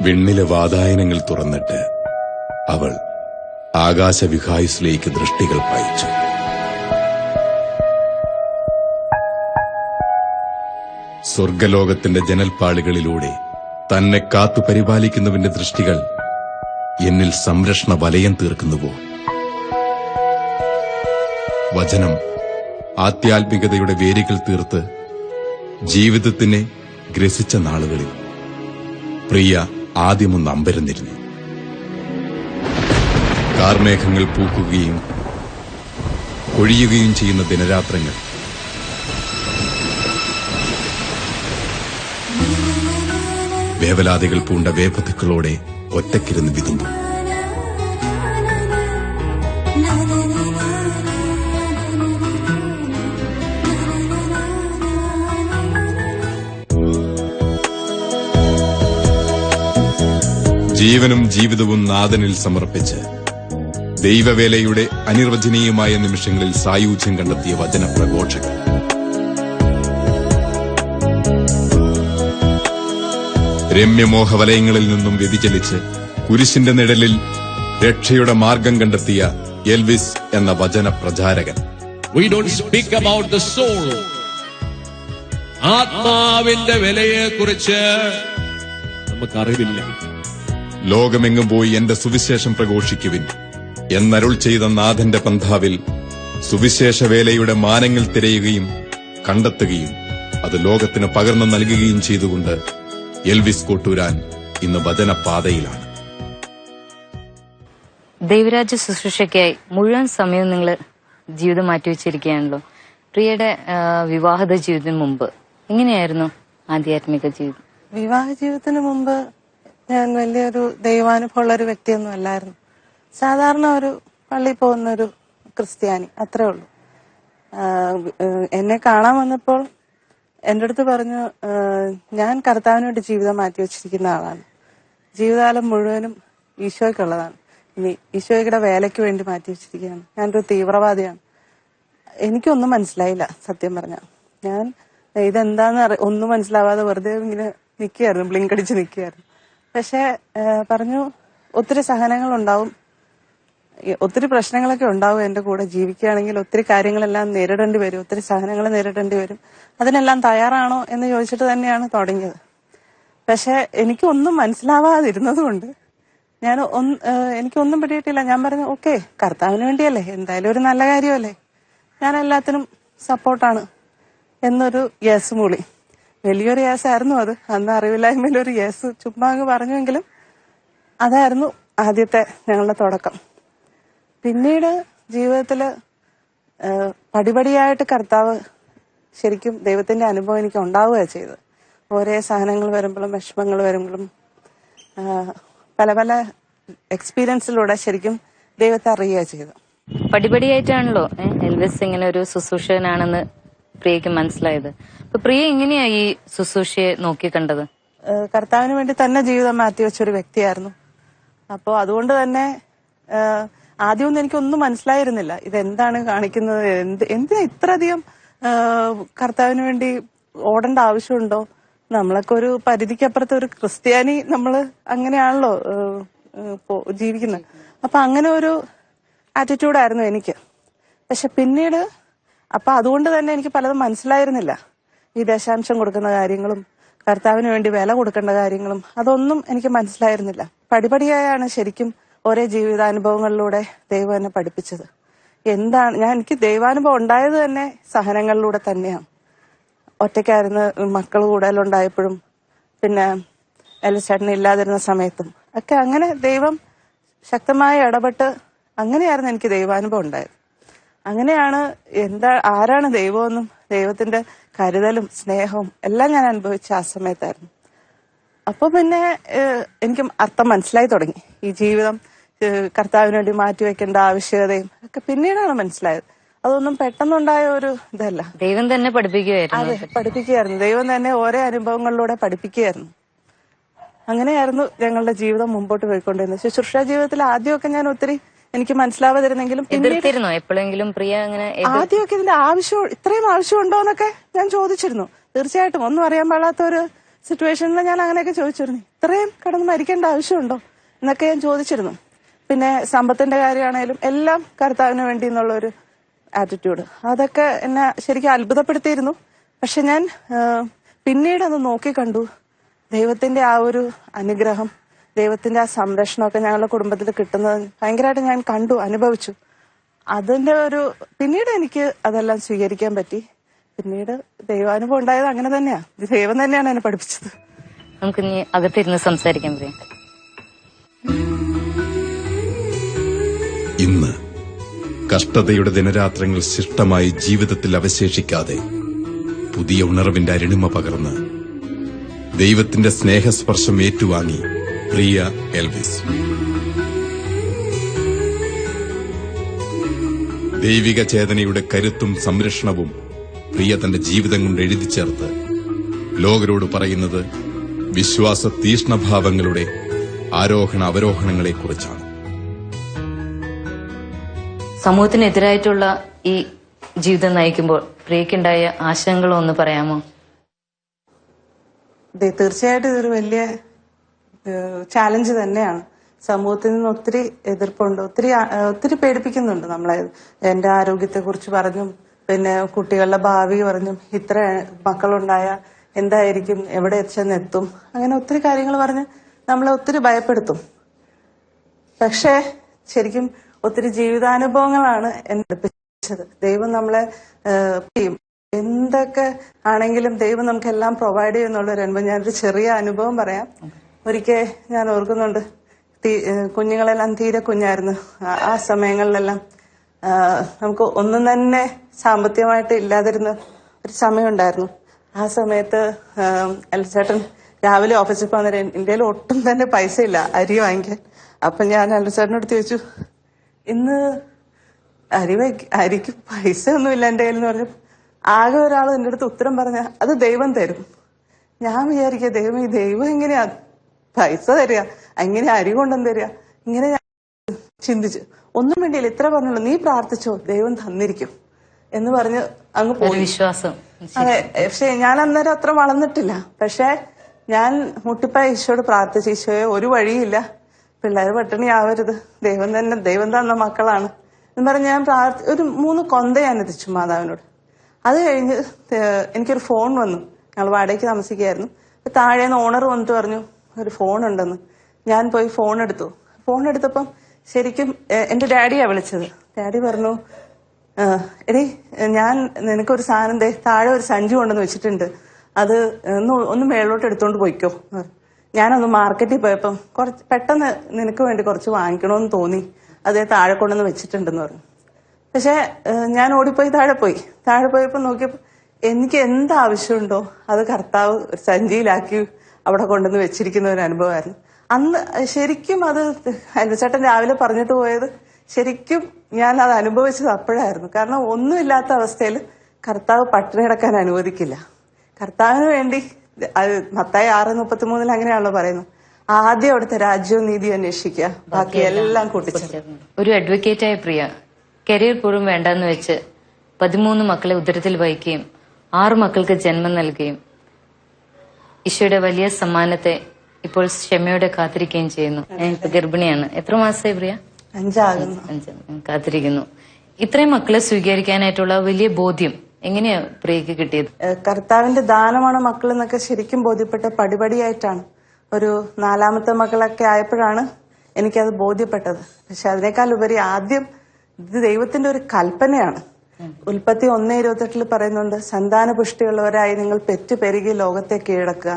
വിണ്ണിലെ വാതായനങ്ങൾ തുറന്നിട്ട് അവൾ ആകാശവിഹായുസിലേക്ക് ദൃഷ്ടികൾ പായിച്ചു. സ്വർഗലോകത്തിന്റെ ജനൽപ്പാളികളിലൂടെ തന്നെ കാത്തു പരിപാലിക്കുന്നവന്റെ ദൃഷ്ടികൾ എന്നിൽ സംരക്ഷണ വലയം തീർക്കുന്നുവോ? വചനം ആധ്യാത്മികതയുടെ വേരുകൾ തീർത്ത് ജീവിതത്തിനെ ഗ്രസിച്ച നാളുകളിൽ പ്രിയ ആദ്യമൊന്ന് അമ്പരന്നിരുന്നു. കാർമേഘങ്ങൾ പൂക്കുകയും ഒഴിയുകയും ചെയ്യുന്ന ദിനരാത്രങ്ങൾ വേവലാതികൾ പൂണ്ട വേപത്തുക്കളോടെ ഒറ്റക്കിരുന്ന് വിതുമ്പും. ജീവനും ജീവിതവും നാഥനിൽ സമർപ്പിച്ച് ദൈവവേലയുടെ അനിർവചനീയമായ നിമിഷങ്ങളിൽ സായൂജ്യം കണ്ടെത്തിയ വചനപ്രഘോഷകർ. രമ്യമോഹവലയങ്ങളിൽ നിന്നും വ്യതിചലിച്ച് കുരിശിന്റെ നിഴലിൽ രക്ഷയുടെ മാർഗം കണ്ടെത്തിയ എൽവിസ് എന്ന വചന പ്രചാരകൻ. We don't speak about the soul. ആത്മാവിന്റെ വിലയെക്കുറിച്ച് നമുക്കറിവില്ല. ലോകമെങ്ങും പോയി എന്റെ സുവിശേഷം പ്രഘോഷിക്കുവിൻ എന്നരുൾ ചെയ്ത നാഥന്റെ പന്ഥാവിൽ സുവിശേഷ വേലയുടെ മാനങ്ങൾ തിരയുകയും കണ്ടെത്തുകയും അത് ലോകത്തിന് പകർന്നു നൽകുകയും ചെയ്തുകൊണ്ട് എൽവിസ് കോട്ടൂരാൻ ഇന്ന് വചനപാതയിലാണ്. ദൈവരാജ്യ ശുശ്രൂഷയ്ക്കായി മുഴുവൻ സമയവും നിങ്ങൾ ജീവിതം മാറ്റിവെച്ചിരിക്കുകയാണല്ലോ. പ്രിയയുടെ വിവാഹ ജീവിതത്തിന് മുമ്പ് എങ്ങനെയായിരുന്നു ആധ്യാത്മിക ജീവിതം? വിവാഹ ജീവിതത്തിന് മുമ്പ് ഞാൻ വലിയൊരു ദൈവാനുഭവമുള്ള ഒരു വ്യക്തിയൊന്നും അല്ലായിരുന്നു. സാധാരണ ഒരു പള്ളിയിൽ പോകുന്ന ഒരു ക്രിസ്ത്യാനി, അത്രേ ഉള്ളൂ. എന്നെ കാണാൻ വന്നപ്പോൾ എന്റെ അടുത്ത് പറഞ്ഞു, ഞാൻ കർത്താവിന് വേണ്ടി ജീവിതം മാറ്റിവെച്ചിരിക്കുന്ന ആളാണ്. ജീവിതകാലം മുഴുവനും ഈശോയ്ക്കുള്ളതാണ്. ഇനി ഈശോയുടെ വേലയ്ക്ക് വേണ്ടി മാറ്റിവെച്ചിരിക്കുകയാണ്. ഞാനൊരു തീവ്രവാദിയാണ്. എനിക്കൊന്നും മനസ്സിലായില്ല സത്യം പറഞ്ഞ. ഞാൻ ഇതെന്താന്ന് ഒന്നും മനസ്സിലാവാതെ വെറുതെ ഇങ്ങനെ നിൽക്കുകയായിരുന്നു, ബ്ലിങ്ക് അടിച്ച് നിൽക്കുകയായിരുന്നു. പക്ഷെ പറഞ്ഞു, ഒത്തിരി സഹനങ്ങളുണ്ടാവും, ഒത്തിരി പ്രശ്നങ്ങളൊക്കെ ഉണ്ടാവും. എന്റെ കൂടെ ജീവിക്കുകയാണെങ്കിൽ ഒത്തിരി കാര്യങ്ങളെല്ലാം നേരിടേണ്ടി വരും, ഒത്തിരി സഹനങ്ങൾ നേരിടേണ്ടി വരും. അതിനെല്ലാം തയ്യാറാണോ എന്ന് ചോദിച്ചിട്ട് തന്നെയാണ് തുടങ്ങിയത്. പക്ഷെ എനിക്കൊന്നും മനസ്സിലാവാതിരുന്നതുകൊണ്ട് എനിക്കൊന്നും പിടിയിട്ടില്ല. ഞാൻ പറഞ്ഞു, ഓക്കെ, കർത്താവിന് വേണ്ടിയല്ലേ, എന്തായാലും ഒരു നല്ല കാര്യമല്ലേ, ഞാൻ എല്ലാത്തിനും സപ്പോർട്ടാണ് എന്നൊരു യെസ് മൂളി. വലിയൊരു യെസ് ആയിരുന്നു അത്. അന്ന് അറിവില്ലായ്മയിൽ ഒരു യെസ് ചുമ്മാ അങ്ങ് പറഞ്ഞുവെങ്കിലും അതായിരുന്നു ആദ്യത്തെ ഞങ്ങളുടെ തുടക്കം. പിന്നീട് ജീവിതത്തില് പടിപടിയായിട്ട് കർത്താവ് ശരിക്കും ദൈവത്തിന്റെ അനുഭവം എനിക്ക് ഉണ്ടാവുകയാണ് ചെയ്തത്. ഓരോ സഹനങ്ങൾ വരുമ്പോഴും വിഷമങ്ങൾ വരുമ്പോഴും പല പല എക്സ്പീരിയൻസിലൂടെ ശരിക്കും ദൈവത്തെ അറിയുക ചെയ്തു. പടിപടിയായിട്ടാണല്ലോ എൽവിസ് ഇങ്ങനെ ഒരു ശുശ്രൂഷകനാണെന്ന് പ്രിയക്ക് മനസ്സിലായത്. അപ്പൊ പ്രിയ എങ്ങനെയാ ഈ ശുശ്രൂഷയെ നോക്കിക്കണ്ടത്? കർത്താവിന് വേണ്ടി തന്നെ ജീവിതം മാറ്റിവെച്ചൊരു വ്യക്തിയായിരുന്നു. അപ്പോ അതുകൊണ്ട് തന്നെ ആദ്യമൊന്നും എനിക്കൊന്നും മനസ്സിലായിരുന്നില്ല. ഇതെന്താണ് കാണിക്കുന്നത്, എന്തിനാ ഇത്രയധികം കർത്താവിന് വേണ്ടി ഓടേണ്ട ആവശ്യമുണ്ടോ? നമ്മളൊക്കെ ഒരു പരിധിക്കപ്പുറത്ത് ഒരു ക്രിസ്ത്യാനി, നമ്മള് അങ്ങനെയാണല്ലോ ജീവിക്കുന്നത്. അപ്പൊ അങ്ങനെ ഒരു ആറ്റിറ്റ്യൂഡായിരുന്നു എനിക്ക്. പക്ഷെ പിന്നീട് അപ്പൊ അതുകൊണ്ട് തന്നെ എനിക്ക് പലതും മനസ്സിലായിരുന്നില്ല. ഈ ദശാംശം കൊടുക്കുന്ന കാര്യങ്ങളും കർത്താവിന് വേണ്ടി വില കൊടുക്കേണ്ട കാര്യങ്ങളും അതൊന്നും എനിക്ക് മനസ്സിലായിരുന്നില്ല. പടിപടിയായാണ് ശരിക്കും ഓരോ ജീവിതാനുഭവങ്ങളിലൂടെ ദൈവം എന്നെ പഠിപ്പിച്ചത്. എനിക്ക് ദൈവാനുഭവം ഉണ്ടായത് തന്നെ സഹനങ്ങളിലൂടെ തന്നെയാണ്. ഒറ്റയ്ക്കായിരുന്നു മക്കൾ കൂടുതലുണ്ടായപ്പോഴും പിന്നെ എൽച്ചേട്ടൻ ഇല്ലാതിരുന്ന സമയത്തും ഒക്കെ അങ്ങനെ ദൈവം ശക്തമായി ഇടപെട്ട് അങ്ങനെയായിരുന്നു എനിക്ക് ദൈവാനുഭവം ഉണ്ടായത്. അങ്ങനെയാണ് ആരാണ് ദൈവമെന്നും ദൈവത്തിന്റെ കരുതലും സ്നേഹവും എല്ലാം ഞാൻ അനുഭവിച്ച ആ സമയത്തായിരുന്നു. അപ്പൊ പിന്നെ എനിക്ക് അർത്ഥം മനസ്സിലായി തുടങ്ങി. ഈ ജീവിതം കർത്താവിന് വേണ്ടി മാറ്റിവെക്കേണ്ട ആവശ്യകതയും ഒക്കെ പിന്നീടാണ് മനസ്സിലായത്. അതൊന്നും പെട്ടെന്നുണ്ടായ ഒരു ഇതല്ല, ദൈവം തന്നെ പഠിപ്പിക്കുകയായിരുന്നു. അതെ, പഠിപ്പിക്കുകയായിരുന്നു. ദൈവം തന്നെ ഓരോ അനുഭവങ്ങളിലൂടെ പഠിപ്പിക്കുകയായിരുന്നു. അങ്ങനെയായിരുന്നു ഞങ്ങളുടെ ജീവിതം മുമ്പോട്ട് പോയിക്കൊണ്ടിരുന്നത്. ശുശ്രൂഷ ജീവിതത്തിൽ ആദ്യമൊക്കെ ഞാൻ ഒത്തിരി എനിക്ക് മനസ്സിലാവാതിരുന്നെങ്കിലും എപ്പോഴെങ്കിലും പ്രിയ അങ്ങനെ ആദ്യമൊക്കെ ഇതിന്റെ ഇത്രയും ആവശ്യമുണ്ടോ എന്നൊക്കെ ഞാൻ ചോദിച്ചിരുന്നു. തീർച്ചയായിട്ടും ഒന്നും അറിയാൻ പാടാത്ത ഒരു സിറ്റുവേഷനിൽ ഞാൻ അങ്ങനെയൊക്കെ ചോദിച്ചിരുന്നു, ഇത്രയും കിടന്ന് മരിക്കേണ്ട ആവശ്യമുണ്ടോ എന്നൊക്കെ ഞാൻ ചോദിച്ചിരുന്നു. പിന്നെ സമ്പത്തിന്റെ കാര്യമാണേലും എല്ലാം കർത്താവിന് വേണ്ടി എന്നുള്ള ഒരു ആറ്റിറ്റ്യൂഡ്, അതൊക്കെ എന്നെ ശരിക്കും അത്ഭുതപ്പെടുത്തിയിരുന്നു. പക്ഷെ ഞാൻ പിന്നീട് അത് നോക്കിക്കണ്ടു, ദൈവത്തിന്റെ ആ ഒരു അനുഗ്രഹം, ദൈവത്തിന്റെ ആ സംരക്ഷണമൊക്കെ ഞങ്ങളുടെ കുടുംബത്തിൽ കിട്ടുന്നത് ഭയങ്കരമായിട്ട് ഞാൻ കണ്ടു, അനുഭവിച്ചു. അതിന്റെ ഒരു പിന്നീട് എനിക്ക് അതെല്ലാം സ്വീകരിക്കാൻ പറ്റി. പിന്നീട് ദൈവാനുഭവം ഉണ്ടായത് അങ്ങനെ തന്നെയാ, ദൈവം തന്നെയാണ് എന്നെ പഠിപ്പിച്ചത്. നമുക്ക് ഇനി അകത്തിരുന്ന് സംസാരിക്കാൻ പ്രിയ. ഇന്ന് കഷ്ടതയുടെ ദിനരാത്രങ്ങൾ ശിഷ്ടമായി ജീവിതത്തിൽ അവശേഷിക്കാതെ പുതിയ ഉണർവിന്റെ അരുണിമ പകർന്ന് ദൈവത്തിന്റെ സ്നേഹസ്പർശം ഏറ്റുവാങ്ങി പ്രിയ എൽവിസ്. ദൈവിക ചേതനയുടെ കരുത്തും സംരക്ഷണവും പ്രിയ തന്റെ ജീവിതം കൊണ്ട് എഴുതി ചേർത്ത് ലോകരോട് പറയുന്നത് വിശ്വാസ തീഷ്ണഭാവങ്ങളുടെ ആരോഹണ അവരോഹണങ്ങളെക്കുറിച്ചാണ്. സമൂഹത്തിനെതിരായിട്ടുള്ള ഈ ജീവിതം നയിക്കുമ്പോൾ പ്രിയക്കുണ്ടായ ആശങ്കകളോ ഒന്ന് പറയാമോ? തീർച്ചയായിട്ടും ഇതൊരു വലിയ ചാലഞ്ച് തന്നെയാണ്. സമൂഹത്തിൽ നിന്ന് ഒത്തിരി എതിർപ്പുണ്ട്, ഒത്തിരി പേടിപ്പിക്കുന്നുണ്ട് നമ്മളെ. എന്റെ ആരോഗ്യത്തെ കുറിച്ച് പറഞ്ഞും പിന്നെ കുട്ടികളുടെ ഭാവി പറഞ്ഞും ഇത്ര മക്കളുണ്ടായ എന്തായിരിക്കും, എവിടെ ചെന്നെത്തും, അങ്ങനെ ഒത്തിരി കാര്യങ്ങൾ പറഞ്ഞ് നമ്മളെ ഒത്തിരി ഭയപ്പെടുത്തും. പക്ഷേ ശരിക്കും ഒത്തിരി ജീവിതാനുഭവങ്ങളാണ് എന്നെ പഠിപ്പിച്ചത്. ദൈവം നമ്മളെ എന്തൊക്കെ ആണെങ്കിലും ദൈവം നമുക്ക് എല്ലാം പ്രൊവൈഡ് ചെയ്യുന്നുള്ളൊരു അനുഭവം. ഞാനൊരു ചെറിയ അനുഭവം പറയാം. ഒരിക്കൽ ഞാൻ ഓർക്കുന്നുണ്ട്, കുഞ്ഞുങ്ങളെല്ലാം തീരെ കുഞ്ഞായിരുന്നു. ആ സമയങ്ങളിലെല്ലാം നമുക്ക് ഒന്നും തന്നെ സാമ്പത്തികമായിട്ട് ഇല്ലാതിരുന്ന ഒരു സമയം ഉണ്ടായിരുന്നു. ആ സമയത്ത് അൽച്ചേട്ടൻ രാവിലെ ഓഫീസിൽ പോകുന്നവരെ ഇന്ത്യയിൽ ഒട്ടും തന്നെ പൈസ ഇല്ല അരി വാങ്ങിക്കാൻ. അപ്പൊ ഞാൻ അൽച്ചേട്ടനോട് ചോദിച്ചു, ഇന്ന് അരിക്ക് പൈസ ഒന്നുമില്ല എന്റെ കയ്യിൽ എന്ന് പറഞ്ഞു. ആകെ ഒരാൾ എന്റെ അടുത്ത് ഉത്തരം പറഞ്ഞ അത് ദൈവം തരും. ഞാൻ വിചാരിക്കുക, ദൈവം എങ്ങനെയാ പൈസ തരിക, എങ്ങനെയാ അരി കൊണ്ടുവന്ന് തരിക, ഇങ്ങനെ ഞാൻ ചിന്തിച്ചു. ഒന്നും വേണ്ടിയില്ല, ഇത്ര പറഞ്ഞുള്ളൂ, നീ പ്രാർത്ഥിച്ചോ ദൈവം തന്നിരിക്കും എന്ന് പറഞ്ഞ് അങ്ങ് പോയി. വിശ്വാസം. അതെ, പക്ഷെ ഞാൻ അന്നേരം അത്ര വളർന്നിട്ടില്ല. പക്ഷെ ഞാൻ മുട്ടിപ്പായ ഈശോയോട് പ്രാർത്ഥിച്ചു, ഈശോയെ ഒരു വഴിയില്ല, പിള്ളേർ പട്ടിണി ആവരുത്, ദൈവം തന്ന മക്കളാണ് എന്ന് പറഞ്ഞ് ഞാൻ ഒരു 3 കൊന്ത ഞാൻ എത്തിച്ചു മാതാവിനോട്. അത് കഴിഞ്ഞ് എനിക്കൊരു ഫോൺ വന്നു. ഞങ്ങൾ വാടകയ്ക്ക് താമസിക്കുകയായിരുന്നു. താഴേന്ന് ഓണർ വന്നിട്ട് പറഞ്ഞു ഒരു ഫോൺ ഉണ്ടെന്ന്. ഞാൻ പോയി ഫോൺ എടുത്തപ്പം ശരിക്കും എന്റെ ഡാഡിയാ വിളിച്ചത്. ഡാഡി പറഞ്ഞു, എടീ ഞാൻ നിനക്കൊരു സാധനം താഴെ ഒരു സഞ്ചി കൊണ്ടെന്ന് വെച്ചിട്ടുണ്ട്, അത് ഒന്ന് മേളിലോട്ട് എടുത്തോണ്ട് പോയിക്കോ. ഞാനൊന്ന് മാർക്കറ്റിൽ പോയപ്പം പെട്ടെന്ന് നിനക്ക് വേണ്ടി കുറച്ച് വാങ്ങിക്കണമെന്ന് തോന്നി, അതേ താഴെ കൊണ്ടുവന്ന് വെച്ചിട്ടുണ്ടെന്ന് പറഞ്ഞു. പക്ഷെ ഞാൻ ഓടിപ്പോയി താഴെ പോയപ്പോ നോക്കിയപ്പോ എനിക്ക് എന്താവശ്യമുണ്ടോ അത് കർത്താവ് ഒരു സഞ്ചിയിലാക്കി അവിടെ കൊണ്ടുവന്ന് വെച്ചിരിക്കുന്ന ഒരു അനുഭവമായിരുന്നു. അന്ന് ശരിക്കും അത് അൽച്ചേട്ടൻ രാവിലെ പറഞ്ഞിട്ട് പോയത് ശരിക്കും ഞാൻ അത് അനുഭവിച്ചത് അപ്പോഴായിരുന്നു. കാരണം ഒന്നുമില്ലാത്ത അവസ്ഥയിൽ കർത്താവ് പട്ടിണി കിടക്കാൻ അനുവദിക്കില്ല. കർത്താവിന് വേണ്ടി മത്തായി 6:33 അങ്ങനെയാണല്ലോ പറയുന്നത്, ആദ്യം അവിടുത്തെ രാജ്യവും നീതിയും അന്വേഷിക്കുക, ബാക്കി എല്ലാം കൂട്ടിച്ചേർന്നു. ഒരു അഡ്വക്കേറ്റായ പ്രിയ കരിയർ പോലും വേണ്ടെന്ന് വെച്ച് 13 മക്കളെ ഉദരത്തിൽ വഹിക്കുകയും 6 മക്കൾക്ക് ജന്മം നൽകുകയും ഈശോയുടെ വലിയ സമ്മാനത്തെ ഇപ്പോൾ ക്ഷമയോടെ കാത്തിരിക്കുകയും ചെയ്യുന്നു. ഇപ്പൊ ഗർഭിണിയാണ്. എത്ര മാസമായി പ്രിയ? 5 കാത്തിരിക്കുന്നു. ഇത്രയും മക്കളെ സ്വീകരിക്കാനായിട്ടുള്ള വലിയ ബോധ്യം എങ്ങനെയാ പ്രിയക്ക് കിട്ടിയത്? കർത്താവിന്റെ ദാനമാണ് മക്കൾ എന്നൊക്കെ ശരിക്കും ബോധ്യപ്പെട്ട പടിപടിയായിട്ടാണ്. ഒരു 4ാമത്തെ മക്കളൊക്കെ ആയപ്പോഴാണ് എനിക്കത് ബോധ്യപ്പെട്ടത്. പക്ഷെ അതിനേക്കാൾ ഉപരി ആദ്യം ഇത് ദൈവത്തിന്റെ ഒരു കൽപ്പനയാണ്. ഉൽപ്പത്തി 1:28 പറയുന്നുണ്ട്, സന്താന പുഷ്ടിയുള്ളവരായി നിങ്ങൾ പെരുകി ലോകത്തെ കീഴടക്കുക.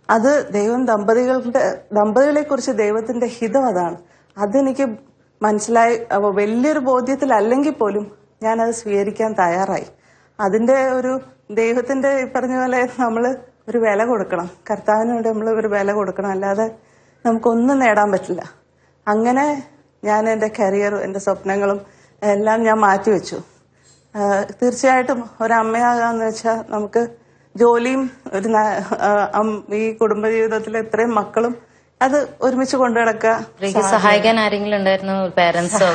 അത് ദൈവം ദമ്പതികളെ കുറിച്ച് ദൈവത്തിന്റെ ഹിതം അതാണ്. അതെനിക്ക് മനസ്സിലായി. വലിയൊരു ബോധ്യത്തിലല്ലെങ്കിൽ പോലും ഞാനത് സ്വീകരിക്കാൻ തയ്യാറായി. അതിന്റെ ഒരു ദൈവത്തിന്റെ പറഞ്ഞ പോലെ നമ്മള് ഒരു വില കൊടുക്കണം, കർത്താവിന് വേണ്ടി നമ്മൾ ഒരു വില കൊടുക്കണം, അല്ലാതെ നമുക്കൊന്നും നേടാൻ പറ്റില്ല. അങ്ങനെ ഞാൻ എന്റെ കരിയർ, എന്റെ സ്വപ്നങ്ങളും എല്ലാം ഞാൻ മാറ്റിവെച്ചു. തീർച്ചയായിട്ടും ഒരമ്മയാകാന്ന് വെച്ചാൽ നമുക്ക് ജോലിയും ഈ കുടുംബജീവിതത്തിൽ ഇത്രയും മക്കളും അത് ഒരുമിച്ച് കൊണ്ടു നടക്കുക. സഹായിക്കാൻ ആരെങ്കിലും ഉണ്ടായിരുന്നു? പേരൻസോ?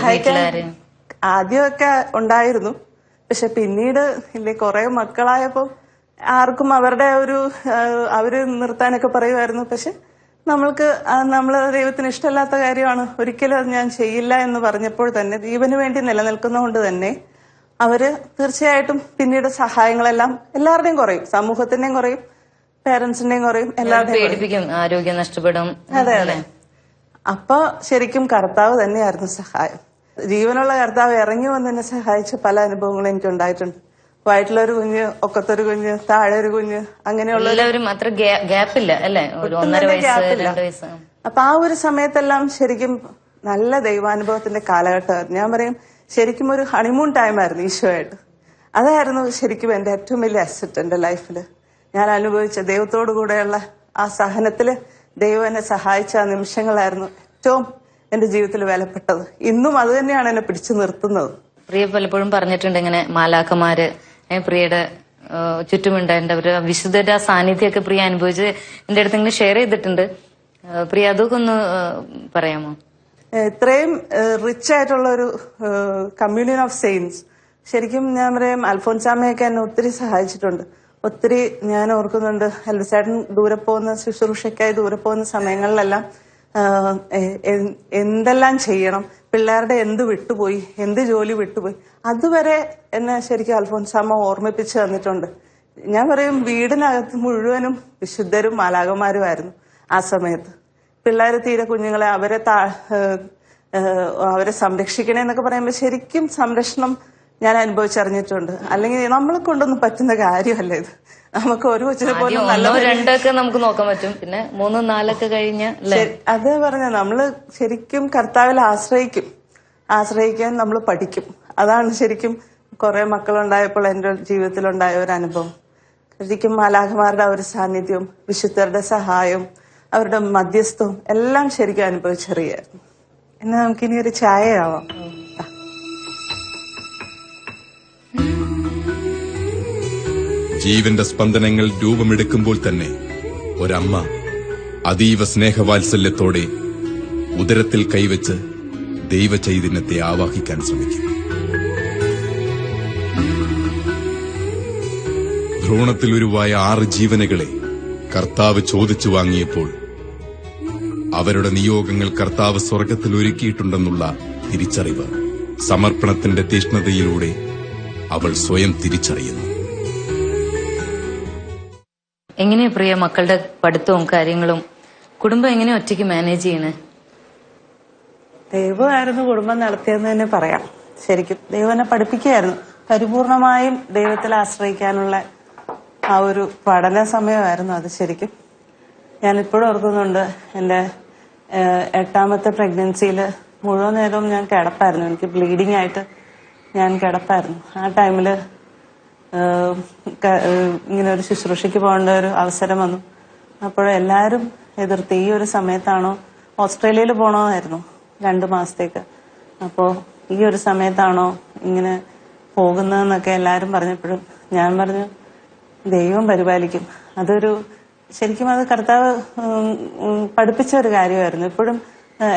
ആദ്യമൊക്കെ ഉണ്ടായിരുന്നു, പക്ഷെ പിന്നീട് കുറെ മക്കളായപ്പോ ആർക്കും അവരുടെ ഒരു അവര് നിർത്താനൊക്കെ പറയുമായിരുന്നു. പക്ഷെ നമ്മൾക്ക് നമ്മൾ ദൈവത്തിന് ഇഷ്ടമല്ലാത്ത കാര്യമാണ്, ഒരിക്കലും അത് ഞാൻ ചെയ്യില്ല എന്ന് പറഞ്ഞപ്പോൾ തന്നെ ജീവന് വേണ്ടി നിലനിൽക്കുന്നതുകൊണ്ട് തന്നെ അവര് തീർച്ചയായിട്ടും പിന്നീട് സഹായങ്ങളെല്ലാം എല്ലാവരുടെയും കുറയും, സമൂഹത്തിന്റെയും കുറയും, പേരൻസിന്റെയും കുറയും, എല്ലാവരുടെയും പേടിപ്പിക്കും, ആരോഗ്യം നഷ്ടപ്പെടും. അതെ അതെ. അപ്പൊ ശരിക്കും കർത്താവ് തന്നെയായിരുന്നു സഹായം. ജീവനുള്ള കർത്താവ് ഇറങ്ങി വന്ന് എന്നെ സഹായിച്ച പല അനുഭവങ്ങളും എനിക്ക് ഉണ്ടായിട്ടുണ്ട്. വയറ്റിലൊരു കുഞ്ഞ്, ഒക്കത്തൊരു കുഞ്ഞ്, താഴെ ഒരു കുഞ്ഞ്, അങ്ങനെയുള്ള എല്ലാവരും അത്ര ഗ്യാപ്പില്ല അല്ലേ, ഒരു 1.5 വയസ്സ് 2 വയസ്സ്. അപ്പൊ ആ ഒരു സമയത്തെല്ലാം ശരിക്കും നല്ല ദൈവാനുഭവത്തിന്റെ കാലഘട്ടമായിരുന്നു. ഞാൻ പറയും ശരിക്കും ഒരു ഹണിമൂൺ ടൈമായിരുന്നു ഈശോയായിട്ട്. അതായിരുന്നു ശരിക്കും എന്റെ ഏറ്റവും വലിയ അസറ്റ് എന്റെ ലൈഫില്. ഞാൻ അനുഭവിച്ച ദൈവത്തോടു കൂടെയുള്ള ആ സഹനത്തില് ദൈവം എന്നെ സഹായിച്ച ആ നിമിഷങ്ങളായിരുന്നു ഏറ്റവും എന്റെ ജീവിതത്തിൽ വിലപ്പെട്ടത്. ഇന്നും അത് തന്നെയാണ് എന്നെ പിടിച്ചു നിർത്തുന്നത്. പ്രിയ പലപ്പോഴും പറഞ്ഞിട്ടുണ്ട് ഇങ്ങനെ മാലാഖമാര് പ്രിയയുടെ ചുറ്റുമുണ്ടായിട്ടുണ്ട്, അവര് വിശുദ്ധരുടെ സാന്നിധ്യമൊക്കെ പ്രിയ അനുഭവിച്ച് എന്റെ അടുത്ത് ഇങ്ങനെ ഷെയർ ചെയ്തിട്ടുണ്ട്. പ്രിയ അതൊക്കെ ഒന്ന് പറയാമോ? ഇത്രയും റിച്ച് ആയിട്ടുള്ള ഒരു കമ്മ്യൂണിയൻ ഓഫ് സെയിൻസ് ശരിക്കും ഞാൻ പറയാം അൽഫോൻസാമ്മയൊക്കെ എന്നെ ഒത്തിരി സഹായിച്ചിട്ടുണ്ട്. ഒത്തിരി ഞാൻ ഓർക്കുന്നുണ്ട്, എൽവിസേട്ടൻ ദൂരെ പോകുന്ന ശുശ്രൂഷയ്ക്കായി ദൂരെ പോകുന്ന സമയങ്ങളിലെല്ലാം എന്തെല്ലാം ചെയ്യണം, പിള്ളേരുടെ എന്ത് വിട്ടുപോയി, എന്ത് ജോലി വിട്ടുപോയി, അതുവരെ എന്നെ ശരിക്കും അൽഫോൻസാമ്മ ഓർമ്മിപ്പിച്ചു തന്നിട്ടുണ്ട്. ഞാൻ പറയും വീടിനകത്ത് മുഴുവനും വിശുദ്ധരും മാലാഖമാരുമായിരുന്നു ആ സമയത്ത്. പിള്ളേർ തീരെ കുഞ്ഞുങ്ങളെ അവരെ സംരക്ഷിക്കണേന്നൊക്കെ പറയുമ്പോൾ ശരിക്കും സംരക്ഷണം ഞാൻ അനുഭവിച്ചറിഞ്ഞിട്ടുണ്ട്. അല്ലെങ്കിൽ നമ്മളെ കൊണ്ടൊന്നും പറ്റുന്ന കാര്യമല്ല ഇത്. നമുക്ക് ഒരു കൊച്ചിനെ പോലും 1-2 നമുക്ക് നോക്കാൻ പറ്റും, പിന്നെ 3-4 കഴിഞ്ഞ അത് പറഞ്ഞ നമ്മള് ശരിക്കും കർത്താവിൽ ആശ്രയിക്കാൻ നമ്മൾ പഠിക്കും. അതാണ് ശരിക്കും കുറെ മക്കളുണ്ടായപ്പോൾ എന്റെ ജീവിതത്തിലുണ്ടായ ഒരു അനുഭവം. ശരിക്കും മാലാഖമാരുടെ ഒരു സാന്നിധ്യവും വിശുദ്ധരുടെ സഹായവും അവരുടെ മധ്യസ്ഥവും എല്ലാം ശരിക്കും അനുഭവിച്ചറിയായിരുന്നു. എന്നാ നമുക്കിനി ഒരു ചായ ആവാം. ജീവന്റെ സ്പന്ദനങ്ങൾ രൂപമെടുക്കുമ്പോൾ തന്നെ ഒരമ്മ അതീവ സ്നേഹവാത്സല്യത്തോടെ ഉദരത്തിൽ കൈവച്ച് ദൈവചൈതന്യത്തെ ആവാഹിക്കാൻ ശ്രമിക്കും. ഭ്രൂണത്തിൽ ഉരുവായ 6 ജീവനുകളെ കർത്താവ് ചോദിച്ചു വാങ്ങിയപ്പോൾ അവരുടെ നിയോഗങ്ങൾ കർത്താവ് സ്വർഗത്തിൽ ഒരുക്കിയിട്ടുണ്ടെന്നുള്ള തിരിച്ചറിവ് സമർപ്പണത്തിന്റെ തീഷ്ണതയിലൂടെ അവൾ സ്വയം തിരിച്ചറിയുന്നു. എങ്ങനെയാ പ്രിയ മക്കളുടെ പഠിത്തവും കാര്യങ്ങളും കുടുംബം എങ്ങനെ ഒറ്റയ്ക്ക് മാനേജ് ചെയ്യണേ? ദൈവമായിരുന്നു കുടുംബം നടത്തിയെന്ന് തന്നെ പറയാം. ശരിക്കും ദൈവം എന്നെ പഠിപ്പിക്കുകയായിരുന്നു. പരിപൂർണമായും ദൈവത്തിൽ ആശ്രയിക്കാനുള്ള ആ ഒരു പഠന സമയമായിരുന്നു അത്. ശരിക്കും ഞാൻ ഇപ്പോഴും ഓർക്കുന്നുണ്ട്, എന്റെ 8ാമത്തെ പ്രഗ്നൻസിയില് മുഴുവൻ നേരവും ഞാൻ കിടപ്പായിരുന്നു. എനിക്ക് ബ്ലീഡിംഗ് ആയിട്ട് ഞാൻ കിടപ്പായിരുന്നു. ആ ടൈമില് ഇങ്ങനെ ഒരു ശുശ്രൂഷയ്ക്ക് പോകേണ്ട ഒരു അവസരം വന്നു. അപ്പോഴെല്ലാരും എതിർത്ത്, ഈ ഒരു സമയത്താണോ, ഓസ്ട്രേലിയയിൽ പോകണമായിരുന്നു 2 മാസത്തേക്ക്, അപ്പോ ഈ ഒരു സമയത്താണോ ഇങ്ങനെ പോകുന്നതെന്നൊക്കെ എല്ലാരും പറഞ്ഞപ്പോഴും ഞാൻ പറഞ്ഞു ദൈവം പരിപാലിക്കും. അതൊരു ശരിക്കും അത് കർത്താവ് പഠിപ്പിച്ച ഒരു കാര്യമായിരുന്നു. ഇപ്പോഴും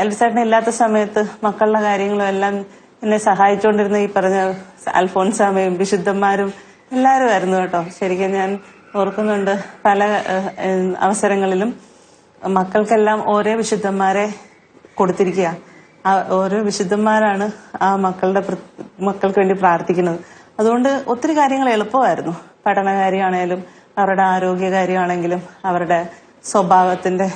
എൽവിസേട്ടൻ ഇല്ലാത്ത സമയത്ത് മക്കളുടെ കാര്യങ്ങളും എല്ലാം എന്നെ സഹായിച്ചുകൊണ്ടിരുന്ന ഈ പറഞ്ഞ അൽഫോൻസാമയും വിശുദ്ധന്മാരും എല്ലാവരും ആയിരുന്നു കേട്ടോ. ശരിക്കും ഞാൻ ഓർക്കുന്നുണ്ട്, പല അവസരങ്ങളിലും മക്കൾക്കെല്ലാം ഓരോ വിശുദ്ധന്മാരെ കൊടുത്തിരിക്കുക. ഓരോ വിശുദ്ധന്മാരാണ് ആ മക്കൾക്ക് വേണ്ടി പ്രാർത്ഥിക്കുന്നത്. അതുകൊണ്ട് ഒത്തിരി കാര്യങ്ങൾ എളുപ്പമായിരുന്നു. പഠനകാര്യമാണേലും അവരുടെ ആരോഗ്യകാര്യമാണെങ്കിലും അവരുടെ സ്വഭാവത്തിന്റെ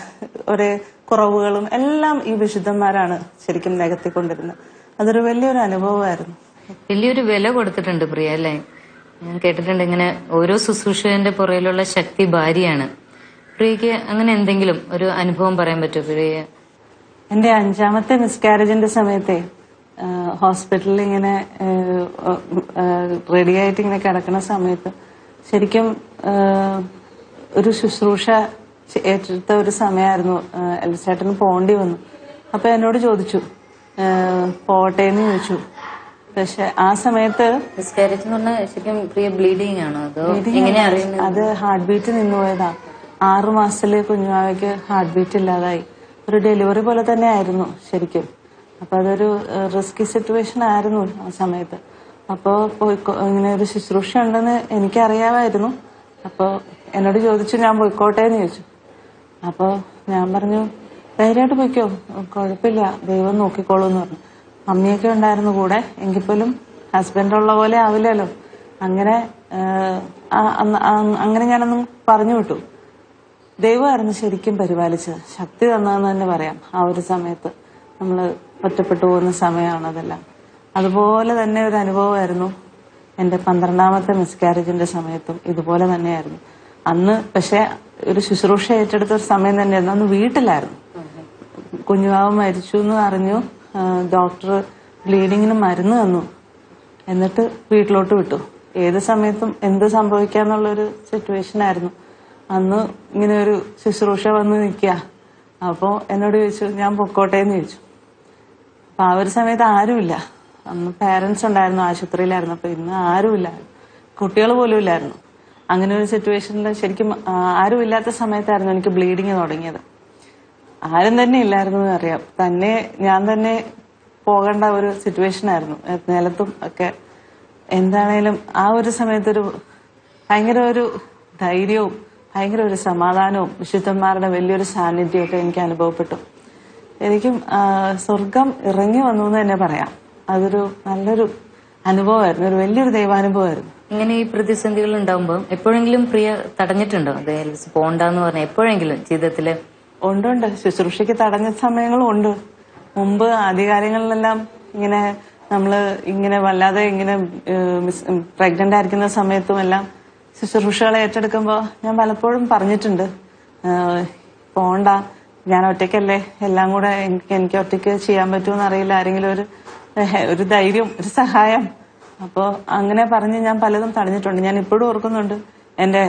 ഒരു കുറവുകളും എല്ലാം ഈ വിശുദ്ധന്മാരാണ് ശരിക്കും നികത്തിക്കൊണ്ടിരുന്നത്. അതൊരു വലിയൊരു അനുഭവമായിരുന്നു. വലിയൊരു വില കൊടുത്തിട്ടുണ്ട് പ്രിയ അല്ലേ? ഞാൻ കേട്ടിട്ടുണ്ട് ഇങ്ങനെ ഓരോ ശുശ്രൂഷകന്റെ പുറയിലുള്ള ശക്തി ഭാര്യയാണ്. പ്രിയക്ക് അങ്ങനെ എന്തെങ്കിലും ഒരു അനുഭവം പറയാൻ പറ്റുമോ പ്രിയ? എന്റെ 5ാമത്തെ മിസ്കാരേജിന്റെ സമയത്തെ ഹോസ്പിറ്റലിൽ ഇങ്ങനെ റെഡിയായിട്ട് ഇങ്ങനെ കിടക്കുന്ന സമയത്ത് ശരിക്കും ഒരു ശുശ്രൂഷ ഏറ്റെടുത്ത ഒരു സമയമായിരുന്നു. എൽവിസേട്ടന് പോകേണ്ടി വന്നു. അപ്പൊ എന്നോട് ചോദിച്ചു പോട്ടേന്ന് ചോദിച്ചു. പക്ഷെ ആ സമയത്ത് മിസ്കാരേജ് എന്ന് പറഞ്ഞാൽ ശരിക്കും പ്രിയ ബ്ലീഡിംഗ് ആണോ അതോ എങ്ങനെയാ അറിയുന്നത്? അത് ഹാർട്ട് ബീറ്റ് നിന്നുപോയതാ. 6 മാസത്തില് കുഞ്ഞുമാവയ്ക്ക് ഹാർട്ട് ബീറ്റ് ഇല്ലാതായി. ഒരു ഡെലിവറി പോലെ തന്നെ ആയിരുന്നു ശരിക്കും. അപ്പൊ അതൊരു റിസ്കി സിറ്റുവേഷൻ ആയിരുന്നു ആ സമയത്ത്. അപ്പോ ഇങ്ങനെ ഒരു ശുശ്രൂഷ ഉണ്ടെന്ന് എനിക്കറിയാമായിരുന്നു. അപ്പൊ എന്നോട് ചോദിച്ചു ഞാൻ പോയിക്കോട്ടെ എന്ന് ചോദിച്ചു. അപ്പൊ ഞാൻ പറഞ്ഞു ധൈര്യമായിട്ട് പോയിക്കോ, കുഴപ്പമില്ല, ദൈവം നോക്കിക്കോളൂ എന്ന് പറഞ്ഞു. മമ്മിയൊക്കെ ഉണ്ടായിരുന്നു കൂടെ, എങ്കിൽ പോലും ഹസ്ബൻഡ് ഉള്ള പോലെ ആവില്ലല്ലോ. അങ്ങനെ അങ്ങനെ ഞാനൊന്നും പറഞ്ഞു വിട്ടു. ദൈവമായിരുന്നു ശരിക്കും പരിപാലിച്ചത്, ശക്തി തന്നതെന്ന് തന്നെ പറയാം. ആ ഒരു സമയത്ത് നമ്മൾ ഒറ്റപ്പെട്ടു പോകുന്ന സമയമാണ് അതെല്ലാം. അതുപോലെ തന്നെ ഒരു അനുഭവമായിരുന്നു എന്റെ 12ാമത്തെ മിസ്കാരേജിന്റെ സമയത്തും ഇതുപോലെ തന്നെയായിരുന്നു. അന്ന് പക്ഷെ ഒരു ശുശ്രൂഷ ഏറ്റെടുത്ത ഒരു സമയം തന്നെയായിരുന്നു. അന്ന് വീട്ടിലായിരുന്നു. കുഞ്ഞുവാവ് മരിച്ചു എന്ന് അറിഞ്ഞു. ഡോക്ടർ ബ്ലീഡിങ്ങിന് മരുന്ന് തന്നു, എന്നിട്ട് വീട്ടിലോട്ട് വിട്ടു. ഏത് സമയത്തും എന്ത് സംഭവിക്കാന്നുള്ളൊരു സിറ്റുവേഷൻ ആയിരുന്നു. അന്ന് ഇങ്ങനെ ഒരു ശുശ്രൂഷ വന്ന് നിൽക്കുക. അപ്പോ എന്നോട് ചോദിച്ചു ഞാൻ പൊക്കോട്ടെ എന്ന് ചോദിച്ചു. അപ്പൊ ആ ഒരു സമയത്ത് ആരുമില്ല. അന്ന് പാരന്റ്സ് ഉണ്ടായിരുന്നു, ആശുപത്രിയിലായിരുന്നു. അപ്പൊ ഇന്ന് ആരുമില്ല, കുട്ടികൾ പോലും ഇല്ലായിരുന്നു. അങ്ങനെ ഒരു സിറ്റുവേഷനിൽ ശരിക്കും ആരുമില്ലാത്ത സമയത്തായിരുന്നു എനിക്ക് ബ്ലീഡിങ് തുടങ്ങിയത്. ആരും തന്നെ ഇല്ലായിരുന്നു അറിയാം. ഞാൻ തന്നെ പോകേണ്ട ഒരു സിറ്റുവേഷൻ ആയിരുന്നു, നിലത്തും ഒക്കെ. എന്താണേലും ആ ഒരു സമയത്തൊരു ഭയങ്കര ഒരു ധൈര്യവും ഭയങ്കര ഒരു സമാധാനവും വിശുദ്ധന്മാരുടെ വലിയൊരു സാന്നിധ്യമൊക്കെ എനിക്ക് അനുഭവപ്പെട്ടു. എനിക്കും സ്വർഗം ഇറങ്ങി വന്നു എന്ന് തന്നെ പറയാം. അതൊരു നല്ലൊരു അനുഭവമായിരുന്നു, ഒരു വലിയൊരു ദൈവാനുഭവമായിരുന്നു. ഇങ്ങനെ ഈ പ്രതിസന്ധികൾ ഉണ്ടാവുമ്പോൾ എപ്പോഴെങ്കിലും പ്രിയ തടഞ്ഞിട്ടുണ്ടോ? അത് എൽവിസ് പോണ്ടെന്ന് പറഞ്ഞ എപ്പോഴെങ്കിലും ജീവിതത്തില്? ഉണ്ട്, ശുശ്രൂഷയ്ക്ക് തടഞ്ഞ സമയങ്ങളും ഉണ്ട്. മുമ്പ് ആദ്യകാലങ്ങളിലെല്ലാം ഇങ്ങനെ നമ്മള് ഇങ്ങനെ വല്ലാതെ ഇങ്ങനെ പ്രഗ്നന്റ് ആയിരിക്കുന്ന സമയത്തും എല്ലാം ശുശ്രൂഷകളെ ഏറ്റെടുക്കുമ്പോ ഞാൻ പലപ്പോഴും പറഞ്ഞിട്ടുണ്ട്, പോണ്ട, ഞാൻ ഒറ്റയ്ക്കല്ലേ, എല്ലാം കൂടെ എനിക്ക് ഒറ്റയ്ക്ക് ചെയ്യാൻ പറ്റുമെന്ന് അറിയില്ല, ആരെങ്കിലും ഒരു ധൈര്യം, ഒരു സഹായം. അപ്പോ അങ്ങനെ പറഞ്ഞ് ഞാൻ പലതും തടഞ്ഞിട്ടുണ്ട്. ഞാൻ ഇപ്പോഴും ഓർക്കുന്നുണ്ട്, എന്റെ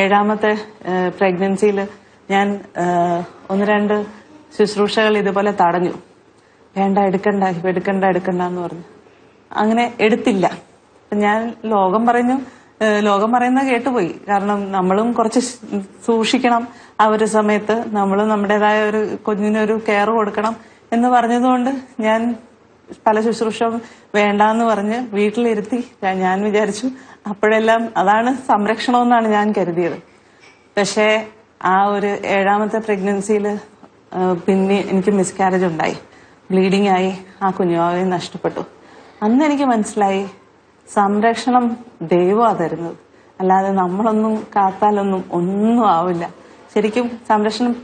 7ാമത്തെ പ്രഗ്നൻസിയിൽ ഞാൻ 1-2 ശുശ്രൂഷകൾ ഇതുപോലെ തടഞ്ഞു. വേണ്ട, എടുക്കണ്ട എന്ന് പറഞ്ഞു. അങ്ങനെ എടുത്തില്ല. ഞാൻ ലോകം പറയുന്നത് കേട്ടുപോയി. കാരണം നമ്മളും കുറച്ച് സൂക്ഷിക്കണം. ആ ഒരു സമയത്ത് നമ്മൾ നമ്മുടേതായ ഒരു കുഞ്ഞിനൊരു കെയർ കൊടുക്കണം എന്ന് പറഞ്ഞതുകൊണ്ട് ഞാൻ പല ശുശ്രൂഷ വേണ്ടാന്ന് പറഞ്ഞ് വീട്ടിലിരുത്തി. ഞാൻ വിചാരിച്ചു അപ്പോഴെല്ലാം അതാണ് സംരക്ഷണമെന്നാണ് ഞാൻ കരുതിയത്. പക്ഷേ ആ ഒരു 7ാമത്തെ പ്രഗ്നൻസിയിൽ പിന്നെ എനിക്ക് മിസ്കാരേജ് ഉണ്ടായി, ബ്ലീഡിംഗ് ആയി, ആ കുഞ്ഞുവാവയെ നഷ്ടപ്പെട്ടു. അന്ന് എനിക്ക് മനസ്സിലായി സംരക്ഷണം ദൈവമാ തരുന്നത്, അല്ലാതെ നമ്മളൊന്നും കാത്താലൊന്നും ഒന്നും ആവില്ല. ശരിക്കും സംരക്ഷണം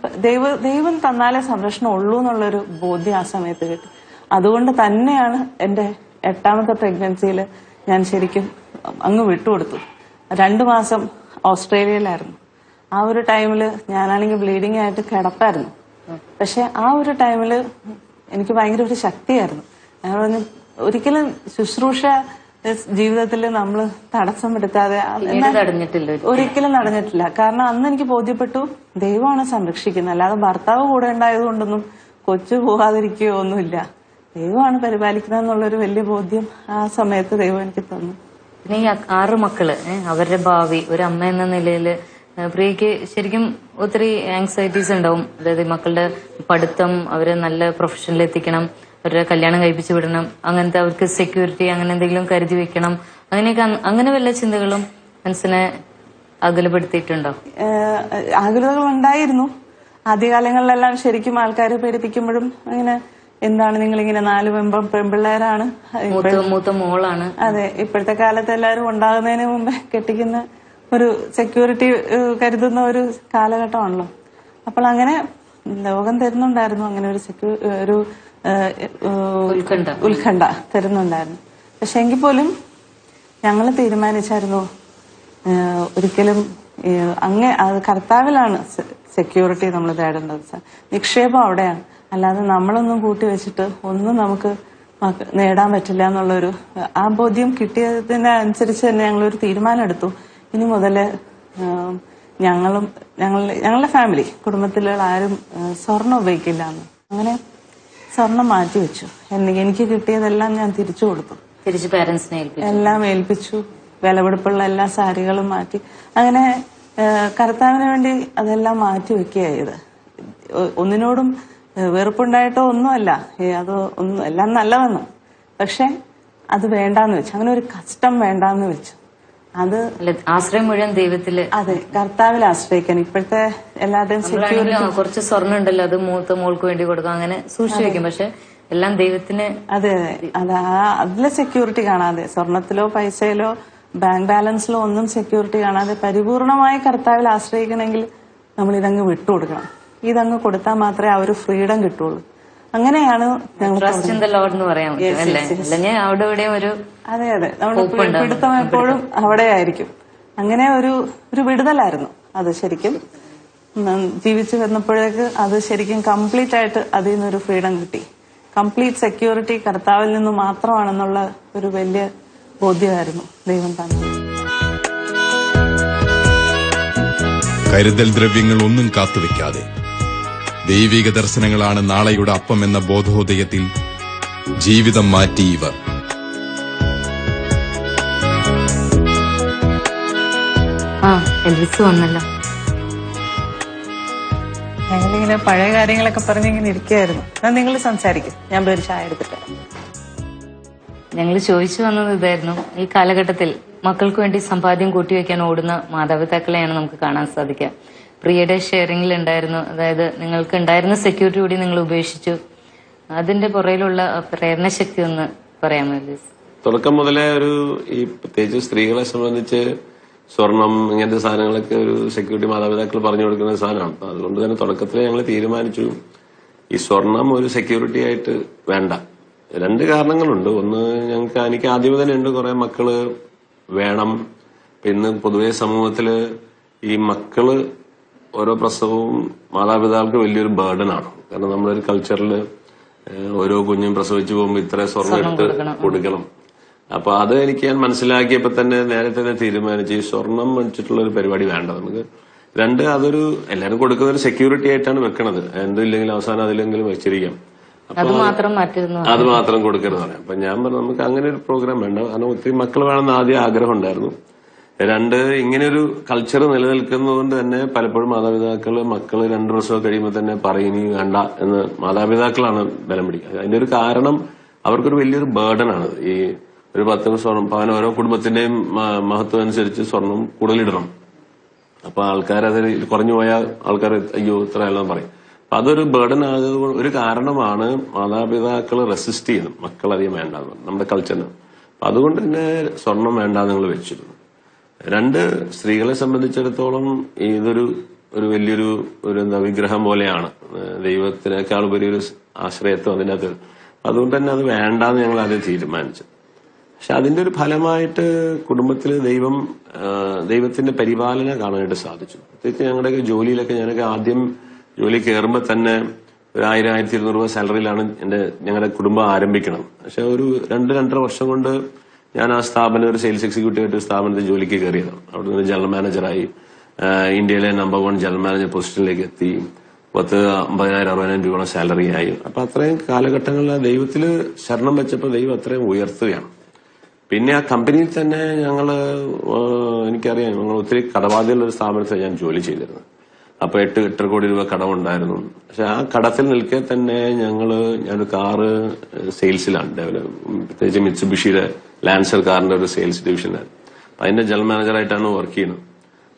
ദൈവം തന്നാലേ സംരക്ഷണം ഉള്ളൂ എന്നുള്ളൊരു ബോധ്യം ആ സമയത്ത് കിട്ടി. അതുകൊണ്ട് തന്നെയാണ് എന്റെ 8ാമത്തെ പ്രഗ്നൻസിയിൽ ഞാൻ ശരിക്കും അങ്ങ് വിട്ടുകൊടുത്തു. 2 മാസം ഓസ്ട്രേലിയയിലായിരുന്നു. ആ ഒരു ടൈമില് ഞാനാണെങ്കിൽ ബ്ലീഡിംഗ് ആയിട്ട് കിടപ്പായിരുന്നു. പക്ഷെ ആ ഒരു ടൈമില് എനിക്ക് ഭയങ്കര ഒരു ശക്തിയായിരുന്നു. ഞാൻ പറഞ്ഞു ഒരിക്കലും ശുശ്രൂഷ ജീവിതത്തിൽ നമ്മൾ തടസ്സം എടുക്കാതെ ഒരിക്കലും നടന്നിട്ടില്ല. കാരണം അന്ന് എനിക്ക് ബോധ്യപ്പെട്ടു ദൈവമാണ് സംരക്ഷിക്കുന്നത്, അല്ലാതെ ഭർത്താവ് കൂടെ ഉണ്ടായതുകൊണ്ടൊന്നും കൊച്ചു പോകാതിരിക്കുകയോ ഒന്നുമില്ല. ദൈവമാണ് പരിപാലിക്കുന്നത് എന്നുള്ളൊരു വലിയ ബോധ്യം ആ സമയത്ത് ദൈവം എനിക്ക് തന്നു. പിന്നെ ഈ 6 മക്കള്, അവരുടെ ഭാവി ഒരു അമ്മ എന്ന നിലയില് പ്രിയക്ക് ശരിക്കും ഒത്തിരി ആങ്സൈറ്റീസ് ഉണ്ടാവും. അതായത് മക്കളുടെ പഠിത്തം, അവരെ നല്ല പ്രൊഫഷനിൽ എത്തിക്കണം, അവരുടെ കല്യാണം കഴിപ്പിച്ചു വിടണം, അങ്ങനത്തെ അവർക്ക് സെക്യൂരിറ്റി അങ്ങനെ എന്തെങ്കിലും കരുതി വെക്കണം, അങ്ങനെയൊക്കെ. അങ്ങനെ വല്ല ചിന്തകളും മനസ്സിനെ അകലപ്പെടുത്തിയിട്ടുണ്ടോ? ആകുലതകൾ ഉണ്ടായിരുന്നു ആദ്യകാലങ്ങളിലെല്ലാം. ശരിക്കും ആൾക്കാർ പേടിപ്പിക്കുമ്പോഴും അങ്ങനെ, എന്താണ് നിങ്ങളിങ്ങനെ 4 പെൺപിള്ളേരാണ്, മൂത്ത മോളാണ്. അതെ, ഇപ്പോഴത്തെ കാലത്ത് എല്ലാവരും ഉണ്ടാകുന്നതിന് മുമ്പേ കെട്ടിക്കുന്ന ഒരു സെക്യൂരിറ്റി കരുതുന്ന ഒരു കാലഘട്ടമാണല്ലോ. അപ്പോൾ അങ്ങനെ ലോകം തരുന്നുണ്ടായിരുന്നു അങ്ങനെ ഒരു ഉത്കണ്ഠ തരുന്നുണ്ടായിരുന്നു. പക്ഷെ എങ്കിൽ പോലും ഞങ്ങൾ തീരുമാനിച്ചായിരുന്നു ഒരിക്കലും അത് കർത്താവിലാണ് സെക്യൂരിറ്റി നമ്മൾ തേടേണ്ടത്. നിക്ഷേപം അവിടെയാണ്, അല്ലാതെ നമ്മളൊന്നും കൂട്ടി വെച്ചിട്ട് ഒന്നും നമുക്ക് നേടാൻ പറ്റില്ല എന്നുള്ളൊരു ആ ബോധ്യം കിട്ടിയതിനനുസരിച്ച് തന്നെ ഞങ്ങളൊരു തീരുമാനം എടുത്തു. ഇനി മുതല് ഞങ്ങളുടെ ഫാമിലി, കുടുംബത്തിലുള്ള ആരും സ്വർണം ഉപയോഗിക്കില്ല എന്ന്. അങ്ങനെ സ്വർണം മാറ്റി വെച്ചു. എനിക്ക് കിട്ടിയതെല്ലാം ഞാൻ തിരിച്ചു കൊടുത്തു, തിരിച്ച് പാരന്റ്സിനെ എല്ലാം ഏൽപ്പിച്ചു. വിലപിടിപ്പുള്ള എല്ലാ സാരികളും മാറ്റി. അങ്ങനെ കർത്താവിന് വേണ്ടി അതെല്ലാം മാറ്റി വെക്കുകയായത്. ഒന്നിനോടും വെറുപ്പുണ്ടായിട്ടോ ഒന്നുമല്ല, എല്ലാം നല്ലതെന്ന്. പക്ഷെ അത് വേണ്ടാന്ന് വെച്ചു. അങ്ങനെ ഒരു കഷ്ടം വേണ്ടാന്ന് വെച്ചു. അത് അല്ല, ആശ്രയം മുഴുവൻ ദൈവത്തില്. അതെ, കർത്താവിൽ ആശ്രയിക്കാൻ. ഇപ്പോഴത്തെ എല്ലാവരുടെയും സെക്യൂരിറ്റി. കുറച്ച് സ്വർണ്ണം ഉണ്ടല്ലോ, അത് മൂത്ത മോൾക്ക് വേണ്ടി കൊടുക്കാം, അങ്ങനെ സൂക്ഷിച്ചു വെക്കും. പക്ഷെ എല്ലാം ദൈവത്തിന്. അതെ അതെ, അതിലെ സെക്യൂരിറ്റി കാണാതെ, സ്വർണത്തിലോ പൈസയിലോ ബാങ്ക് ബാലൻസിലോ ഒന്നും സെക്യൂരിറ്റി കാണാതെ പരിപൂർണമായി കർത്താവിൽ ആശ്രയിക്കണമെങ്കിൽ നമ്മൾ ഇതങ്ങ് വിട്ടുകൊടുക്കണം. ഇതങ്ങ് കൊടുത്താൽ മാത്രമേ ആ ഒരു ഫ്രീഡം കിട്ടുള്ളൂ. അങ്ങനെയാണ് ഞങ്ങൾ ട്രസ്റ്റ് ഇൻ ദ ലോർഡ് എന്ന് പറയാൻ പറ്റും അല്ലേ? അല്ലെങ്കിൽ അവിടെ ഇവിടെ ഒരു. അതെ അതെ, നമ്മുടെ പിടുത്തം എപ്പോഴും അവിടെ ആയിരിക്കും. അങ്ങനെ ഒരു വിടുതലായിരുന്നു അത്. ശരിക്കും ജീവിച്ചു വന്നപ്പോഴേക്ക് അത് ശരിക്കും കംപ്ലീറ്റ് ആയിട്ട് അതിൽ നിന്നൊരു ഫ്രീഡം കിട്ടി. കംപ്ലീറ്റ് സെക്യൂരിറ്റി കർത്താവിൽ നിന്ന് മാത്രമാണെന്നുള്ള ഒരു വലിയ ബോധ്യമായിരുന്നു ദൈവം തന്നത്. കരുതൽ ദ്രവ്യങ്ങൾ ഒന്നും കാത്തുവെക്കാതെ ദൈവിക ദർശനങ്ങളാണ് നാളെയുടെ അപ്പം എന്ന ബോധോദയത്തിൽ ജീവിതം മാറ്റി ഇവർ. എൽവിസ് വന്നല്ലോ. ഞങ്ങളിങ്ങനെ പഴയ കാര്യങ്ങളൊക്കെ പറഞ്ഞിങ്ങനെ ഇരിക്കുകയായിരുന്നു. നിങ്ങൾ സംസാരിക്കും, ഞാൻ ഒരു ചായ എടുത്തിട്ട്. ഞങ്ങൾ ചോദിച്ചു വന്നത് ഇതായിരുന്നു. ഈ കാലഘട്ടത്തിൽ മക്കൾക്ക് വേണ്ടി സമ്പാദ്യം കൂട്ടിവെക്കാൻ ഓടുന്ന മാതാപിതാക്കളെയാണ് നമുക്ക് കാണാൻ സാധിക്കുക. പ്രിയയുടെ ഷെയറിംഗിൽ ഉണ്ടായിരുന്നു, അതായത് നിങ്ങൾക്ക് ഉണ്ടായിരുന്ന സെക്യൂരിറ്റി കൂടി നിങ്ങൾ ഉപേക്ഷിച്ചു. അതിന്റെ പുറയിലുള്ള പ്രേരണശക്തി ഒന്ന് പറയാമോ? തുടക്കം മുതലേ ഈ പ്രത്യേകിച്ച് സ്ത്രീകളെ സംബന്ധിച്ച് സ്വർണം ഇങ്ങനത്തെ സാധനങ്ങളൊക്കെ ഒരു സെക്യൂരിറ്റി മാതാപിതാക്കൾ പറഞ്ഞു കൊടുക്കുന്ന സാധനമാണ്. അപ്പൊ അതുകൊണ്ട് തന്നെ തുടക്കത്തിൽ ഞങ്ങൾ തീരുമാനിച്ചു ഈ സ്വർണം ഒരു സെക്യൂരിറ്റി ആയിട്ട് വേണ്ട. 2 കാരണങ്ങളുണ്ട്. ഒന്ന്, എനിക്ക് ആദ്യമേ തന്നെ ഉണ്ട് കുറെ മക്കള് വേണം. ഇന്ന് പൊതുവെ സമൂഹത്തില് ഈ മക്കള് ഓരോ പ്രസവവും മാതാപിതാക്കൾക്ക് വലിയൊരു ബേർഡനാണ്. കാരണം നമ്മളൊരു കൾച്ചറിൽ ഓരോ കുഞ്ഞും പ്രസവിച്ചു പോകുമ്പോൾ ഇത്ര സ്വർണം എടുത്ത് കൊടുക്കണം. അപ്പൊ അത് ഞാൻ മനസ്സിലാക്കിയപ്പോ തന്നെ നേരത്തെ തന്നെ തീരുമാനിച്ചു ഈ സ്വർണം വെച്ചിട്ടുള്ള ഒരു പരിപാടി വേണ്ട നമുക്ക്. 2, അതൊരു എല്ലാരും കൊടുക്കുന്ന ഒരു സെക്യൂരിറ്റി ആയിട്ടാണ് വെക്കണത്. എന്തില്ലെങ്കിൽ അവസാനം അതിലെങ്കിലും വെച്ചിരിക്കാം. അത് മാത്രം കൊടുക്കരുത് പറയാം. അപ്പൊ ഞാൻ പറഞ്ഞു നമുക്ക് അങ്ങനെ ഒരു പ്രോഗ്രാം വേണ്ട. കാരണം ഒത്തിരി മക്കൾ വേണമെന്ന് ആദ്യം ആഗ്രഹം ഉണ്ടായിരുന്നു. 2, ഇങ്ങനെയൊരു കൾച്ചർ നിലനിൽക്കുന്നതുകൊണ്ട് തന്നെ പലപ്പോഴും മാതാപിതാക്കള് മക്കള് 2 വർഷം കഴിയുമ്പോൾ തന്നെ പറയും ഇനി വേണ്ട എന്ന് മാതാപിതാക്കളാണ് ബലം പിടിക്കുക. അതിന്റെ ഒരു കാരണം അവർക്കൊരു വലിയൊരു ബേർഡനാണ്. ഈ ഒരു 10 സ്വർണം പവൻ ഓരോ കുടുംബത്തിന്റെയും മഹത്വം അനുസരിച്ച് സ്വർണം കൂടുതലിടണം. അപ്പൊ ആൾക്കാരത് കുറഞ്ഞു പോയാൽ ആൾക്കാർ അയ്യോ ഇത്രയെല്ലാം പറയും. അപ്പൊ അതൊരു ബേർഡൻ ആകുന്നത് ഒരു കാരണമാണ് മാതാപിതാക്കൾ റെസിസ്റ്റ് ചെയ്യുന്നത് മക്കളധികം വേണ്ടെന്ന് നമ്മുടെ കൾച്ചറിന്. അപ്പൊ അതുകൊണ്ട് തന്നെ സ്വർണം വേണ്ടാന്ന് നിങ്ങൾ വെച്ചിരുന്നു. 2, സ്ത്രീകളെ സംബന്ധിച്ചിടത്തോളം ഇതൊരു വലിയൊരു വിഗ്രഹം പോലെയാണ്. ദൈവത്തിനേക്കാൾ ഉപരി ഒരു ആശ്രയത്വം അതിനകത്ത്. അതുകൊണ്ട് തന്നെ അത് വേണ്ടാന്ന് ഞങ്ങൾ ആദ്യം തീരുമാനിച്ചു. പക്ഷെ അതിന്റെ ഒരു ഫലമായിട്ട് കുടുംബത്തില് ദൈവത്തിന്റെ പരിപാലന കാണാനായിട്ട് സാധിച്ചു. പ്രത്യേകിച്ച് ഞങ്ങളുടെയൊക്കെ ജോലിയിലൊക്കെ ഞാനൊക്കെ ആദ്യം ജോലി കയറുമ്പോൾ തന്നെ ഒരു 1000-1200 രൂപ സാലറിയിലാണ് ഞങ്ങളുടെ കുടുംബം ആരംഭിക്കണം. പക്ഷെ ഒരു 2-2.5 വർഷം കൊണ്ട് ഞാൻ ആ സ്ഥാപനം ഒരു സെയിൽസ് എക്സിക്യൂട്ടീവ് ആയിട്ട് സ്ഥാപനത്തിൽ ജോലിക്ക് കയറിയതാണ്. അവിടെ നിന്ന് ജനറൽ മാനേജറായി ഇന്ത്യയിലെ നമ്പർ 1 ജനറൽ മാനേജർ പൊസിഷനിലേക്ക് എത്തി. 50,000-60,000 രൂപ സാലറി ആയി. അപ്പൊ അത്രയും കാലഘട്ടങ്ങളിൽ ദൈവത്തില് ശരണം വെച്ചപ്പോൾ ദൈവം അത്രയും ഉയർത്തുകയാണ്. പിന്നെ ആ കമ്പനിയിൽ തന്നെ എനിക്കറിയാം ഞങ്ങൾ ഒത്തിരി കടബാധ്യതയുള്ള ഒരു സ്ഥാപനത്തിൽ ഞാൻ ജോലി ചെയ്തിരുന്നത്. അപ്പൊ 8 കോടി രൂപ കടമുണ്ടായിരുന്നു. പക്ഷെ ആ കടത്തിൽ നിൽക്കെ തന്നെ ഞാനൊരു കാറ് സെയിൽസിലാണ് പ്രത്യേകിച്ച് മിത്സുബിഷിയുടെ ലാൻസർ കാറിന്റെ ഒരു സെയിൽസ് ഡിവിഷനാണ്. അതിന്റെ ജനറൽ മാനേജറായിട്ടാണ് വർക്ക് ചെയ്യുന്നത്.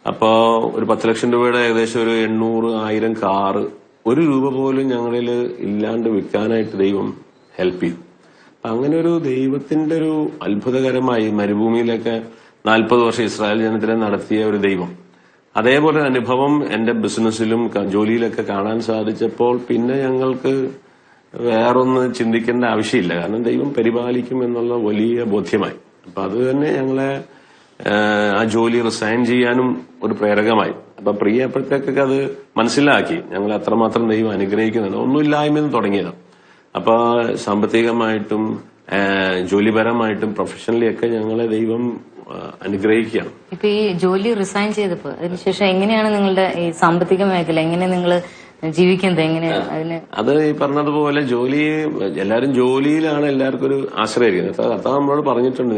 അപ്പോ ഒരു 10 ലക്ഷം രൂപയുടെ ഏകദേശം ഒരു 800-1000 കാറ് 1 രൂപ പോലും ഞങ്ങളിൽ ഇല്ലാണ്ട് വിൽക്കാനായിട്ട് ദൈവം ഹെൽപ്പ് ചെയ്തു. അങ്ങനെ ഒരു ദൈവത്തിന്റെ ഒരു അത്ഭുതകരമായി മരുഭൂമിയിലൊക്കെ 40 വർഷം ഇസ്രായേൽ ജനത്തിനെ നടത്തിയ ഒരു ദൈവം, അതേപോലെ അനുഭവം എന്റെ ബിസിനസ്സിലും ജോലിയിലൊക്കെ കാണാൻ സാധിച്ചപ്പോൾ പിന്നെ ഞങ്ങൾക്ക് വേറൊന്ന് ചിന്തിക്കേണ്ട ആവശ്യമില്ല. കാരണം ദൈവം പരിപാലിക്കും എന്നുള്ള വലിയ ബോധ്യമായി. അപ്പൊ അത് തന്നെ ഞങ്ങളെ ആ ജോലി റിസൈൻ ചെയ്യാനും ഒരു പ്രേരകമായി. അപ്പൊ പ്രിയപ്പോഴത്തേക്കൊക്കെ അത് മനസ്സിലാക്കി ഞങ്ങൾ അത്രമാത്രം ദൈവം അനുഗ്രഹിക്കുന്നുണ്ട്. ഒന്നുമില്ലായ്മ തുടങ്ങിയതാണ്. അപ്പൊ സാമ്പത്തികമായിട്ടും ജോലിപരമായിട്ടും പ്രൊഫഷണലി ഒക്കെ ഞങ്ങളെ ദൈവം അനുഗ്രഹിക്കുകയാണ്. ഇപ്പൊ ഈ ജോലി റിസൈൻ ചെയ്തപ്പോ അതിനുശേഷം എങ്ങനെയാണ് നിങ്ങളുടെ ഈ സാമ്പത്തിക മേഖല എങ്ങനെ നിങ്ങൾ ജീവിക്കുന്നത്? എങ്ങനെ അത് ഈ പറഞ്ഞതുപോലെ എല്ലാവരും ജോലിയിലാണ് എല്ലാവർക്കും ഒരു ആശ്രയിക്കുന്നത്. കർത്താവ് നമ്മളോട് പറഞ്ഞിട്ടുണ്ട്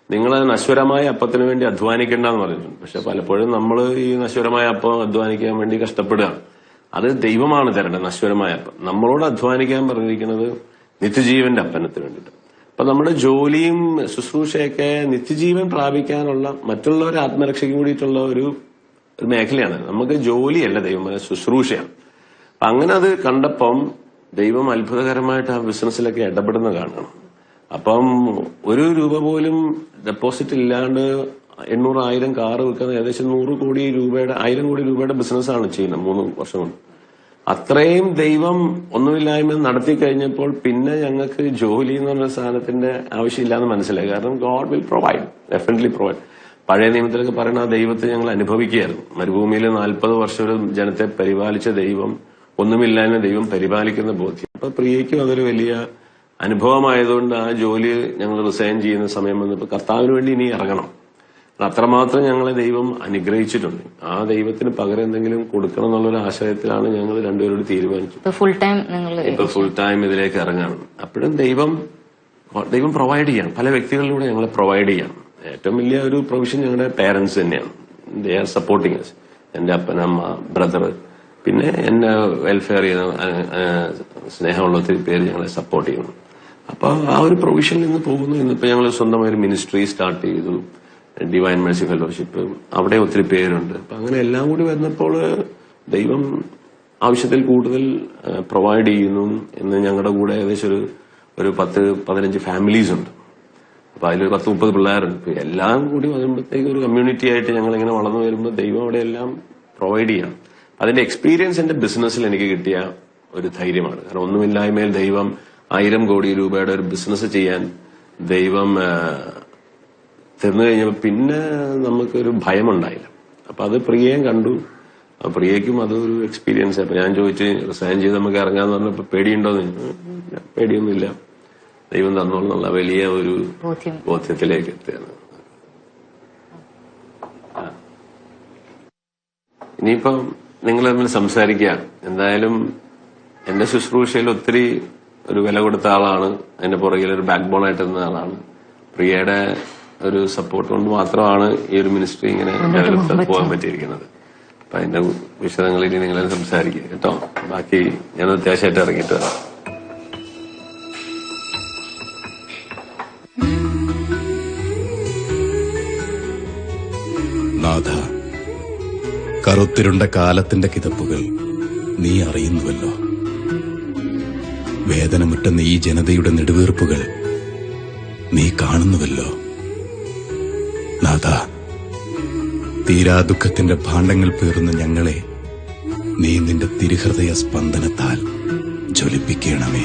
നിങ്ങളെ നശ്വരമായ അപ്പത്തിന് വേണ്ടി അധ്വാനിക്കേണ്ടെന്ന് പറഞ്ഞിട്ടുണ്ട്. പക്ഷെ പലപ്പോഴും നമ്മൾ ഈ നശ്വരമായ അപ്പം അധ്വാനിക്കാൻ വേണ്ടി കഷ്ടപ്പെടുകയാണ്. അത് ദൈവമാണ് തരേണ്ടത് നശ്വരമായ അപ്പം. നമ്മളോട് അധ്വാനിക്കാൻ പറഞ്ഞിരിക്കുന്നത് നിത്യജീവന്റെ അപ്പനത്തിന് വേണ്ടിയിട്ട്. അപ്പൊ നമ്മുടെ ജോലിയും ശുശ്രൂഷയൊക്കെ നിത്യജീവൻ പ്രാപിക്കാനുള്ള മറ്റുള്ളവരെ ആത്മരക്ഷയ്ക്ക് കൂടിയിട്ടുള്ള ഒരു മേഖലയാണ്. നമുക്ക് ജോലിയല്ല ദൈവം, ശുശ്രൂഷയാണ്. അപ്പൊ അങ്ങനെ അത് കണ്ടപ്പം ദൈവം അത്ഭുതകരമായിട്ട് ആ ബിസിനസ്സിലൊക്കെ ഇടപെടുന്ന കാണണം. അപ്പം 1 രൂപ പോലും ഡെപ്പോസിറ്റ് ഇല്ലാണ്ട് 800,000 കാറ് വിൽക്കുന്ന ഏകദേശം 100 കോടി രൂപയുടെ 1000 കോടി രൂപയുടെ ബിസിനസ്സാണ് ചെയ്യുന്നത് 3 വർഷം കൊണ്ട്. അത്രയും ദൈവം ഒന്നുമില്ലായ്മ നടത്തി കഴിഞ്ഞപ്പോൾ പിന്നെ ഞങ്ങൾക്ക് ജോലി എന്ന് പറഞ്ഞ സാധനത്തിന്റെ ആവശ്യമില്ലാന്ന് മനസ്സിലായി. കാരണം God will provide, definitely provide. പഴയ നിയമത്തിലൊക്കെ പറയുന്ന ആ ദൈവത്തെ ഞങ്ങൾ അനുഭവിക്കുകയായിരുന്നു. മരുഭൂമിയിൽ 40 വർഷം ഒരു ജനത്തെ പരിപാലിച്ച ദൈവം, ഒന്നുമില്ലായ്മ ദൈവം പരിപാലിക്കുന്ന ബോധ്യം. അപ്പൊ പ്രിയയ്ക്കും അതൊരു വലിയ അനുഭവമായതുകൊണ്ട് ആ ജോലി ഞങ്ങൾ റിസൈൻ ചെയ്യുന്ന സമയം വന്നപ്പോൾ കർത്താവിന് വേണ്ടി ഇനി ഇറങ്ങണം. അത്രമാത്രം ഞങ്ങളെ ദൈവം അനുഗ്രഹിച്ചിട്ടുണ്ട്. ആ ദൈവത്തിന് പകരം എന്തെങ്കിലും കൊടുക്കണം എന്നുള്ളൊരു ആശയത്തിലാണ് ഞങ്ങൾ രണ്ടുപേരോട് തീരുമാനിച്ചത്. ഇപ്പൊ ഫുൾ ടൈം ഇതിലേക്ക് ഇറങ്ങണം. അപ്പോഴും ദൈവം പ്രൊവൈഡ് ചെയ്യണം. പല വ്യക്തികളിലൂടെ ഞങ്ങളെ പ്രൊവൈഡ് ചെയ്യണം. ഏറ്റവും വലിയ ഒരു പ്രൊവിഷൻ ഞങ്ങളുടെ പേരൻസ് തന്നെയാണ്. They are supporting us. എന്റെ അപ്പൻ, അമ്മ, ബ്രദർ, പിന്നെ എന്നെ വെൽഫെയർ ചെയ്യുന്ന സ്നേഹമുള്ള ഒത്തിരി പേര് ഞങ്ങളെ സപ്പോർട്ട് ചെയ്യുന്നു. അപ്പൊ ആ ഒരു പ്രൊവിഷനിൽ നിന്ന് പോകുന്നു. ഇന്നിപ്പോ ഞങ്ങൾ സ്വന്തമായ ഒരു മിനിസ്ട്രി സ്റ്റാർട്ട് ചെയ്തു, ഡിവൈൻ മേഴ്സി ഫെലോഷിപ്പ്. അവിടെ ഒത്തിരി പേരുണ്ട്. അപ്പൊ അങ്ങനെ എല്ലാം കൂടി വരുന്നപ്പോൾ ദൈവം ആവശ്യത്തിൽ കൂടുതൽ പ്രൊവൈഡ് ചെയ്യുന്നു. എന്ന് ഞങ്ങളുടെ കൂടെ ഏകദേശം ഒരു 10-15 ഫാമിലീസ് ഉണ്ട്. അപ്പൊ അതിലൊരു 10-30 പിള്ളേരുണ്ട്. എല്ലാം കൂടി വരുമ്പോഴത്തേക്ക് ഒരു കമ്മ്യൂണിറ്റി ആയിട്ട് ഞങ്ങൾ ഇങ്ങനെ വളർന്നു വരുമ്പോൾ ദൈവം അവിടെ എല്ലാം പ്രൊവൈഡ് ചെയ്യണം. അതിന്റെ എക്സ്പീരിയൻസ് എന്റെ ബിസിനസ്സിൽ എനിക്ക് കിട്ടിയ ഒരു ധൈര്യമാണ്. കാരണം ഒന്നുമില്ലായ്മയിൽ ദൈവം 1000 കോടി രൂപയുടെ ഒരു ബിസിനസ് ചെയ്യാൻ ദൈവം തന്നു കഴിഞ്ഞപ്പോൾ പിന്നെ നമുക്കൊരു ഭയമുണ്ടായില്ല. അപ്പൊ അത് പ്രിയയും കണ്ടു. പ്രിയയ്ക്കും അതൊരു എക്സ്പീരിയൻസ്. അപ്പൊ ഞാൻ ചോദിച്ചു, റിസൈൻ ചെയ്ത് നമുക്ക് ഇറങ്ങാന്ന് പറഞ്ഞപ്പോ പേടിയുണ്ടോന്ന്. പേടിയൊന്നുമില്ല, ദൈവം തന്നോളെന്നുള്ള വലിയ ഒരു ബോധ്യത്തിലേക്ക് എത്തുകയാണ്. ഇനിയിപ്പം നിങ്ങൾ തമ്മിൽ സംസാരിക്കുക. എന്തായാലും എന്റെ ശുശ്രൂഷയിൽ ഒത്തിരി ഒരു വില കൊടുത്ത ആളാണ്. അതിന്റെ പുറകിൽ ഒരു ബാക്ക് ബോൺ ആയിട്ട് നിന്ന ആളാണ്. പ്രിയയുടെ ഒരു സപ്പോർട്ട് കൊണ്ട് മാത്രമാണ് ഈ ഒരു മിനിസ്ട്രി ഇങ്ങനെ ഡെവലപ്പ് പോകാൻ പറ്റിയിരിക്കുന്നത്. അപ്പൊ അതിന്റെ വിശദങ്ങളിൽ നിങ്ങൾ സംസാരിക്കുക കേട്ടോ. ബാക്കി ഞാൻ അത്യാവശ്യമായിട്ട് ഇറങ്ങിയിട്ട് വരാം. നാഥ, കറുത്തിരുണ്ട കാലത്തിന്റെ കിതപ്പുകൾ നീ അറിയുന്നുവല്ലോ. വേദനമുറ്റുന്ന ഈ ജനതയുടെ നെടുവീർപ്പുകൾ നീ കാണുന്നുവല്ലോ. നാഥ, തീരാ ദുഃഖത്തിന്റെ ഭാണ്ഡങ്ങൾ പേറുന്ന ഞങ്ങളെ നീ നിന്റെ തിരുഹൃദയ സ്പന്ദനത്താൽ ജ്വലിപ്പിക്കണമേ.